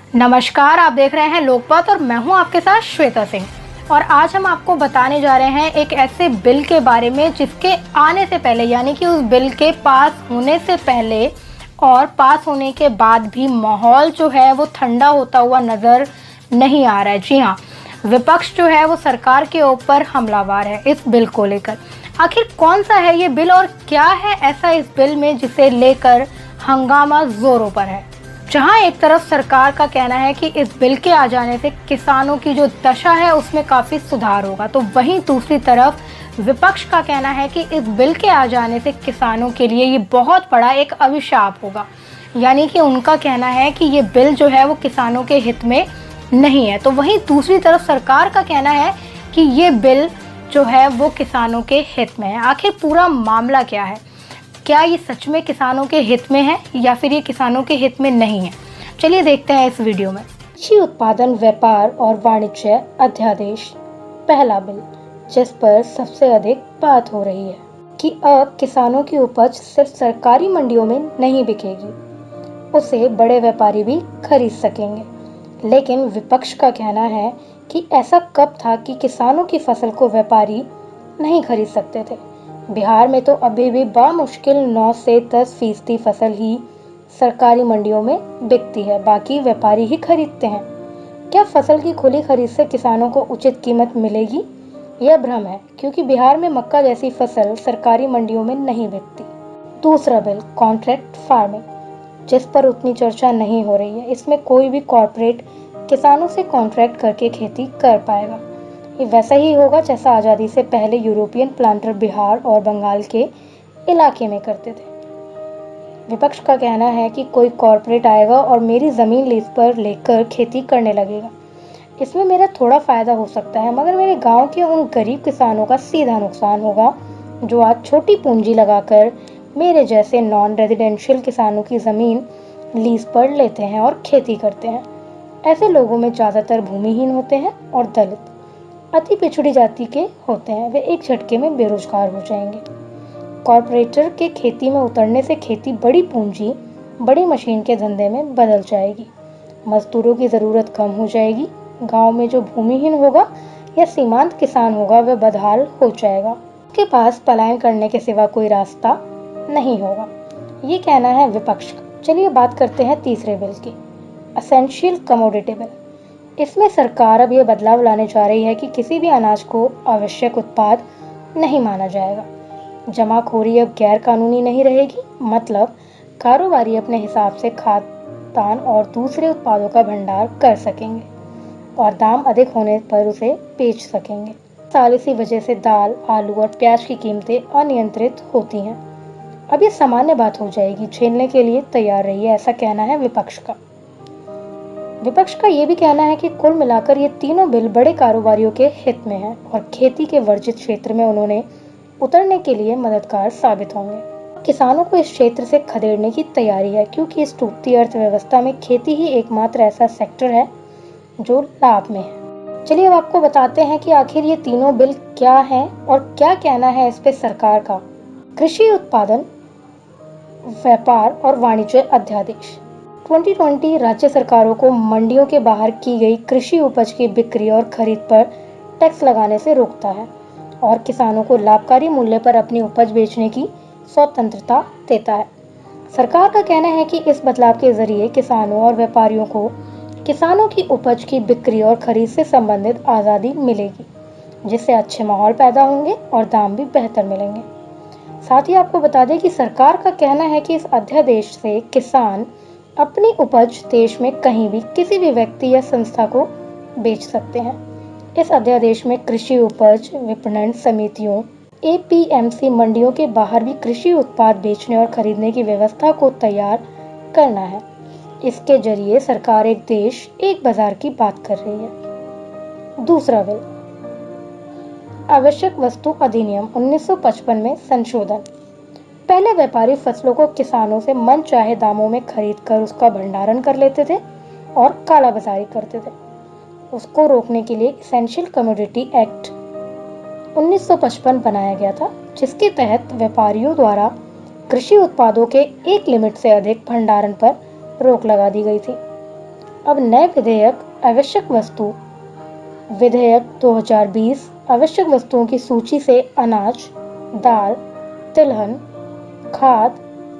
नमस्कार, आप देख रहे हैं लोकपात और मैं हूं आपके साथ श्वेता सिंह। और आज हम आपको बताने जा रहे हैं एक ऐसे बिल के बारे में जिसके आने से पहले यानी कि उस बिल के पास होने से पहले और पास होने के बाद भी माहौल जो है वो ठंडा होता हुआ नज़र नहीं आ रहा है। जी हाँ, विपक्ष जो है वो सरकार के ऊपर हमलावर है इस बिल को लेकर। आखिर कौन सा है ये बिल और क्या है ऐसा इस बिल में जिसे लेकर हंगामा जोरों पर है। जहां एक तरफ सरकार का कहना है कि इस बिल के आ जाने से किसानों की जो दशा है उसमें काफ़ी सुधार होगा, तो वहीं दूसरी तरफ विपक्ष का कहना है कि इस बिल के आ जाने से किसानों के लिए ये बहुत बड़ा एक अभिशाप होगा। यानी कि उनका कहना है कि ये बिल जो है वो किसानों के हित में नहीं है। तो वहीं दूसरी तरफ सरकार का कहना है कि ये बिल जो है वो किसानों के हित में है। आखिर पूरा मामला क्या है? क्या ये सच में किसानों के हित में है या फिर ये किसानों के हित में नहीं है? चलिए देखते हैं इस वीडियो में। कृषि उत्पादन व्यापार और वाणिज्य अध्यादेश पहला बिल, जिस पर सबसे अधिक बात हो रही है कि अब किसानों की उपज सिर्फ सरकारी मंडियों में नहीं बिकेगी, उसे बड़े व्यापारी भी खरीद सकेंगे। लेकिन विपक्ष का कहना है कि ऐसा कब था कि किसानों की फसल को व्यापारी नहीं खरीद सकते थे। बिहार में तो अभी भी बामुश्किल 9 से 10% फसल ही सरकारी मंडियों में बिकती है, बाकी व्यापारी ही खरीदते हैं। क्या फसल की खुली खरीद से किसानों को उचित कीमत मिलेगी? यह भ्रम है, क्योंकि बिहार में मक्का जैसी फसल सरकारी मंडियों में नहीं बिकती। दूसरा बिल, कॉन्ट्रैक्ट फार्मिंग, जिस पर उतनी चर्चा नहीं हो रही है। इसमें कोई भी कॉर्पोरेट किसानों से कॉन्ट्रैक्ट करके खेती कर पाएगा। ये वैसा ही होगा जैसा आज़ादी से पहले यूरोपियन प्लांटर बिहार और बंगाल के इलाके में करते थे। विपक्ष का कहना है कि कोई कॉर्पोरेट आएगा और मेरी ज़मीन लीज पर लेकर खेती करने लगेगा। इसमें मेरा थोड़ा फ़ायदा हो सकता है, मगर मेरे गांव के उन गरीब किसानों का सीधा नुकसान होगा जो आज छोटी पूंजी लगाकर मेरे जैसे नॉन रेजिडेंशियल किसानों की ज़मीन लीज पर लेते हैं और खेती करते हैं। ऐसे लोगों में ज़्यादातर भूमिहीन होते हैं और दलित, अति पिछड़ी जाति के होते हैं। वे एक झटके में बेरोजगार हो जाएंगे। कॉर्पोरेटर के खेती में उतरने से खेती बड़ी पूंजी, बड़ी मशीन के धंधे में बदल जाएगी। मजदूरों की ज़रूरत कम हो जाएगी। गांव में जो भूमिहीन होगा या सीमांत किसान होगा वह बदहाल हो जाएगा। उसके पास पलायन करने के सिवा कोई रास्ता नहीं होगा। ये कहना है विपक्ष का। चलिए बात करते हैं तीसरे बिल की, एसेंशियल कमोडिटी बिल। इसमें सरकार अब ये बदलाव लाने जा रही है कि किसी भी अनाज को आवश्यक उत्पाद नहीं माना जाएगा। जमाखोरी अब गैर कानूनी नहीं रहेगी, मतलब कारोबारी अपने हिसाब से खाद्यान्न और दूसरे उत्पादों का भंडार कर सकेंगे और दाम अधिक होने पर उसे बेच सकेंगे। साल इसी वजह से दाल, आलू और प्याज की कीमतें अनियंत्रित होती हैं। अब ये सामान्य बात हो जाएगी, झेलने के लिए तैयार रहिए, ऐसा कहना है विपक्ष का। विपक्ष का ये भी कहना है कि कुल मिलाकर ये तीनों बिल बड़े कारोबारियों के हित में हैं और खेती के वर्जित क्षेत्र में उन्होंने उतरने के लिए मददगार साबित होंगे। किसानों को इस क्षेत्र से खदेड़ने की तैयारी है, क्योंकि इस टूटती अर्थव्यवस्था में खेती ही एकमात्र ऐसा सेक्टर है जो लाभ में है। चलिए अब आपको बताते हैं कि आखिर ये तीनों बिल क्या हैं और क्या कहना है इस पे सरकार का। कृषि उत्पादन व्यापार और वाणिज्य अध्यादेश 2020 राज्य सरकारों को मंडियों के बाहर की गई कृषि उपज की बिक्री और खरीद पर टैक्स लगाने से रोकता है और किसानों को लाभकारी मूल्य पर अपनी उपज बेचने की स्वतंत्रता देता है। सरकार का कहना है कि इस बदलाव के जरिए किसानों और व्यापारियों को किसानों की उपज की बिक्री और खरीद से संबंधित आज़ादी मिलेगी, जिससे अच्छे माहौल पैदा होंगे और दाम भी बेहतर मिलेंगे। साथ ही आपको बता दें कि सरकार का कहना है कि इस अध्यादेश से किसान अपनी उपज देश में कहीं भी किसी भी व्यक्ति या संस्था को बेच सकते हैं। इस अध्यादेश में कृषि उपज विपणन समितियों APMC मंडियों के बाहर भी कृषि उत्पाद बेचने और खरीदने की व्यवस्था को तैयार करना है। इसके जरिए सरकार एक देश एक बाजार की बात कर रही है। दूसरा बिल, आवश्यक वस्तु अधिनियम 1955 में संशोधन। पहले व्यापारी फसलों को किसानों से मनचाहे दामों में खरीदकर उसका भंडारण कर लेते थे और कालाबाजारी करते थे। उसको रोकने के लिए एसेंशियल कमोडिटी एक्ट 1955 बनाया गया था, जिसके तहत व्यापारियों द्वारा कृषि उत्पादों के एक लिमिट से अधिक भंडारण पर रोक लगा दी गई थी। अब नए विधेयक आवश्यक वस्तु विधेयक 2020 आवश्यक वस्तुओं की सूची से अनाज, दाल, तिलहन, खाद,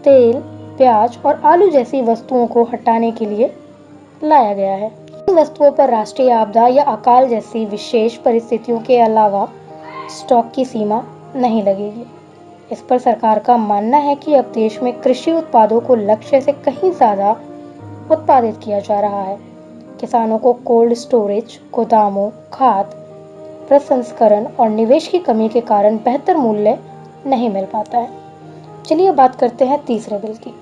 तेल, प्याज और आलू जैसी वस्तुओं को हटाने के लिए लाया गया है। इन वस्तुओं पर राष्ट्रीय आपदा या अकाल जैसी विशेष परिस्थितियों के अलावा स्टॉक की सीमा नहीं लगेगी। इस पर सरकार का मानना है कि अब देश में कृषि उत्पादों को लक्ष्य से कहीं ज़्यादा उत्पादित किया जा रहा है। किसानों को कोल्ड स्टोरेज, गोदामों, खाद प्रसंस्करण और निवेश की कमी के कारण बेहतर मूल्य नहीं मिल पाता है। चलिए बात करते हैं तीसरे बिल की।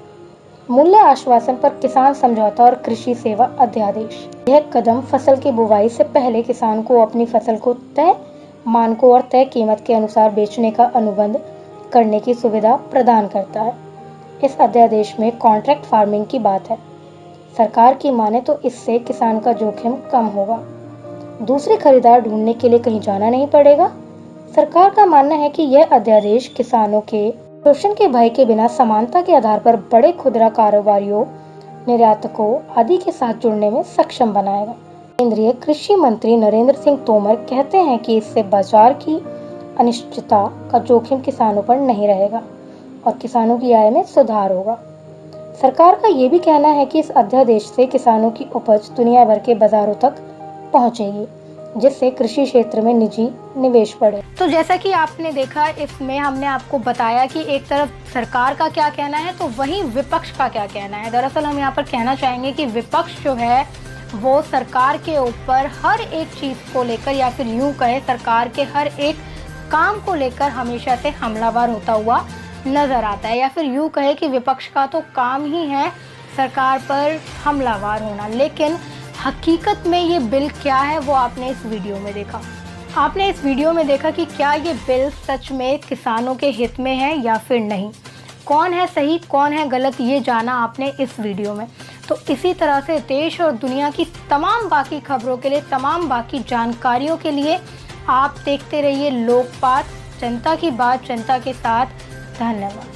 मूल्य आश्वासन पर किसान समझौता और कृषि सेवा अध्यादेश। यह कदम फसल की बुवाई से पहले किसान को अपनी फसल को तय मानकों और तय कीमत के अनुसार बेचने का अनुबंध करने की सुविधा प्रदान करता है। इस अध्यादेश में कॉन्ट्रैक्ट फार्मिंग की बात है। सरकार की माने तो इससे किसान का जोखिम कम होगा। दूसरे खरीदार ढूंढने के लिए कहीं जाना नहीं पड़ेगा। सरकार का मानना है कि यह अध्यादेश किसानों के शोषण के भय के बिना समानता के आधार पर बड़े खुदरा कारोबारियों, निर्यातकों आदि के साथ जुड़ने में सक्षम बनाएगा। केंद्रीय कृषि मंत्री नरेंद्र सिंह तोमर कहते हैं कि इससे बाजार की अनिश्चितता का जोखिम किसानों पर नहीं रहेगा और किसानों की आय में सुधार होगा। सरकार का ये भी कहना है कि इस अध्यादेश से किसानों की उपज दुनिया भर के बाजारों तक पहुंचेगी, जिससे कृषि क्षेत्र में निजी निवेश बढ़े। तो जैसा कि आपने देखा, इसमें हमने आपको बताया कि एक तरफ सरकार का क्या कहना है तो वहीं विपक्ष का क्या कहना है। दरअसल हम यहाँ पर कहना चाहेंगे कि विपक्ष जो है वो सरकार के ऊपर हर एक चीज़ को लेकर, या फिर यूँ कहे सरकार के हर एक काम को लेकर हमेशा से हमलावर होता हुआ नजर आता है, या फिर यूँ कहे कि विपक्ष का तो काम ही है सरकार पर हमलावर होना। लेकिन हकीकत में ये बिल क्या है वो आपने इस वीडियो में देखा। आपने इस वीडियो में देखा कि क्या ये बिल सच में किसानों के हित में है या फिर नहीं। कौन है सही, कौन है गलत, ये जाना आपने इस वीडियो में। तो इसी तरह से देश और दुनिया की तमाम बाकी खबरों के लिए, तमाम बाकी जानकारियों के लिए आप देखते रहिए लोकपात, जनता की बात जनता के साथ। धन्यवाद।